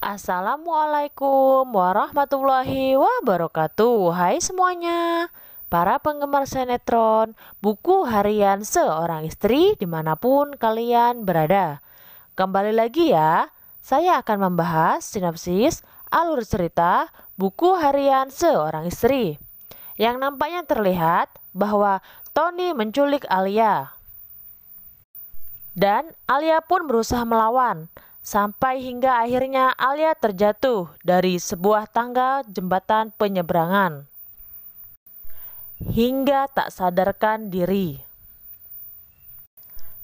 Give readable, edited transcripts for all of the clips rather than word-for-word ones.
Assalamualaikum warahmatullahi wabarakatuh. Hai semuanya, para penggemar sinetron buku harian seorang istri dimanapun kalian berada. Kembali lagi ya, saya akan membahas sinopsis alur cerita buku harian seorang istri. Yang nampaknya terlihat bahwa Tony menculik Alia. Dan Alia pun berusaha melawan. Sampai hingga akhirnya Alia terjatuh dari sebuah tangga jembatan penyeberangan hingga tak sadarkan diri.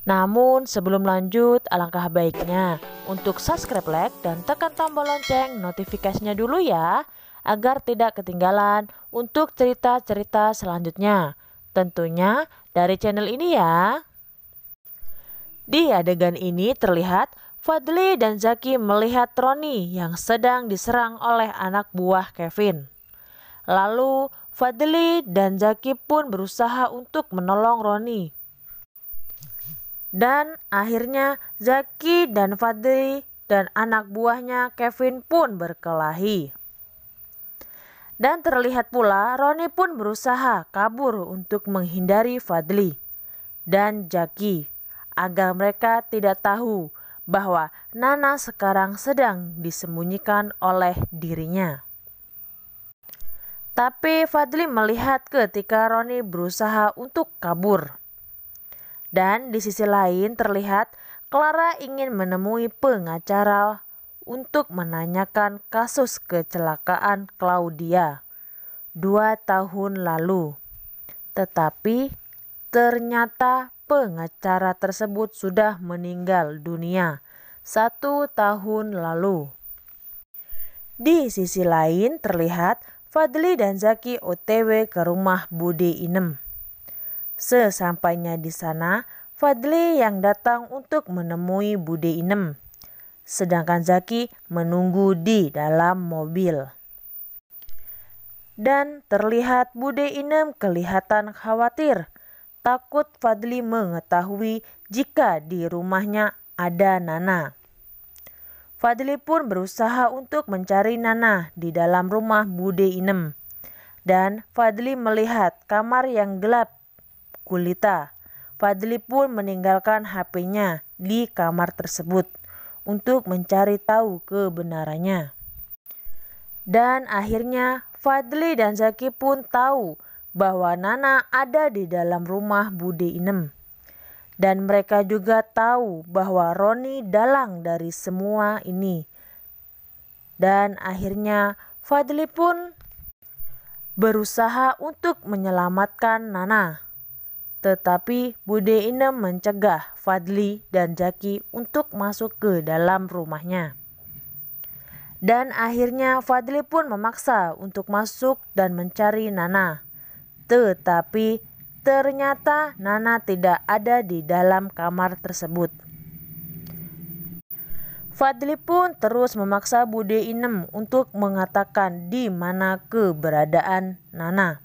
Namun sebelum lanjut, alangkah baiknya untuk subscribe, like, dan tekan tombol lonceng notifikasinya dulu ya, agar tidak ketinggalan untuk cerita-cerita selanjutnya. Tentunya dari channel ini ya. Di adegan ini terlihat Fadly dan Zaki melihat Roni yang sedang diserang oleh anak buah Kevin. Lalu Fadly dan Zaki pun berusaha untuk menolong Roni. Dan akhirnya Zaki dan Fadly dan anak buahnya Kevin pun berkelahi. Dan terlihat pula Roni pun berusaha kabur untuk menghindari Fadly dan Zaki agar mereka tidak tahu bahwa Nana sekarang sedang disembunyikan oleh dirinya. Tapi Fadly melihat ketika Roni berusaha untuk kabur. Dan di sisi lain terlihat Clara ingin menemui pengacara untuk menanyakan kasus kecelakaan Claudia 2 tahun lalu. Tetapi ternyata pengacara tersebut sudah meninggal dunia 1 tahun lalu. Di sisi lain terlihat Fadly dan Zaki OTW ke rumah Bude Inem. Sesampainya di sana, Fadly yang datang untuk menemui Bude Inem, sedangkan Zaki menunggu di dalam mobil. Dan terlihat Bude Inem kelihatan khawatir, takut Fadly mengetahui jika di rumahnya ada Nana. Fadly pun berusaha untuk mencari Nana di dalam rumah Bude Inem. Dan Fadly melihat kamar yang gelap gulita. Fadly pun meninggalkan HP-nya di kamar tersebut untuk mencari tahu kebenarannya. Dan akhirnya Fadly dan Zaki pun tahu bahwa Nana ada di dalam rumah Bude Inem. Dan mereka juga tahu bahwa Roni dalang dari semua ini. Dan akhirnya Fadly pun berusaha untuk menyelamatkan Nana. Tetapi Bude Inem mencegah Fadly dan Zaki untuk masuk ke dalam rumahnya. Dan akhirnya Fadly pun memaksa untuk masuk dan mencari Nana. Tetapi ternyata Nana tidak ada di dalam kamar tersebut. Fadly pun terus memaksa Bude Inem untuk mengatakan di mana keberadaan Nana.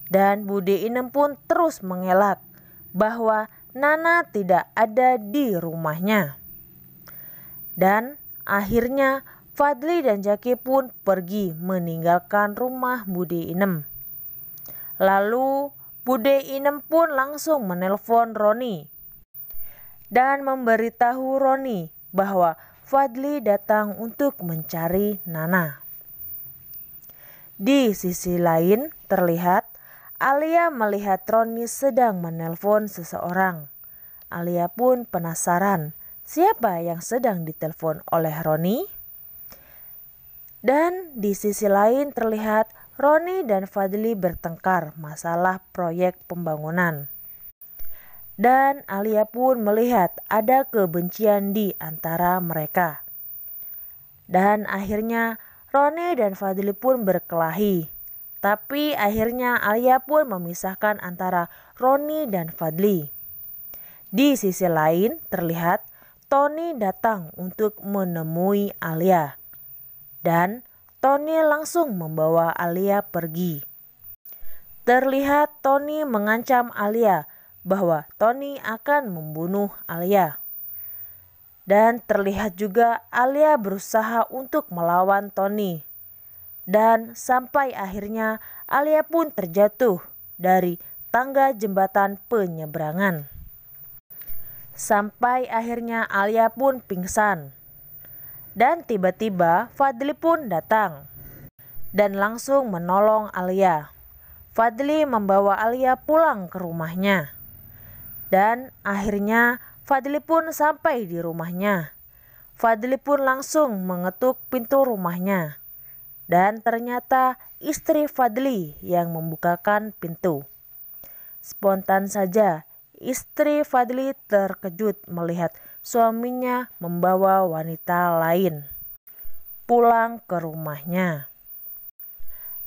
Dan Bude Inem pun terus mengelak bahwa Nana tidak ada di rumahnya. Dan akhirnya Fadly dan Zaki pun pergi meninggalkan rumah Bude Inem. Lalu Bude Inem pun langsung menelpon Roni dan memberitahu Roni bahwa Fadly datang untuk mencari Nana. Di sisi lain terlihat Alia melihat Roni sedang menelpon seseorang. Alia pun penasaran siapa yang sedang ditelepon oleh Roni. Dan di sisi lain terlihat Roni dan Fadly bertengkar masalah proyek pembangunan. Dan Alia pun melihat ada kebencian di antara mereka. Dan akhirnya Roni dan Fadly pun berkelahi. Tapi akhirnya Alia pun memisahkan antara Roni dan Fadly. Di sisi lain terlihat Tony datang untuk menemui Alia. Dan Tony langsung membawa Alia pergi. Terlihat Tony mengancam Alia bahwa Tony akan membunuh Alia. Dan terlihat juga Alia berusaha untuk melawan Tony. Dan sampai akhirnya Alia pun terjatuh dari tangga jembatan penyeberangan. Sampai akhirnya Alia pun pingsan. Dan tiba-tiba Fadly pun datang dan langsung menolong Alia. Fadly membawa Alia pulang ke rumahnya. Dan akhirnya Fadly pun sampai di rumahnya. Fadly pun langsung mengetuk pintu rumahnya. Dan ternyata istri Fadly yang membukakan pintu. Spontan saja istri Fadly terkejut melihat suaminya membawa wanita lain pulang ke rumahnya.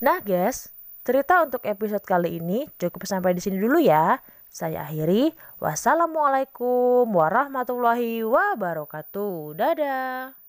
Nah guys, cerita untuk episode kali ini cukup sampai di sini dulu ya. Saya akhiri. Wassalamualaikum warahmatullahi wabarakatuh. Dadah.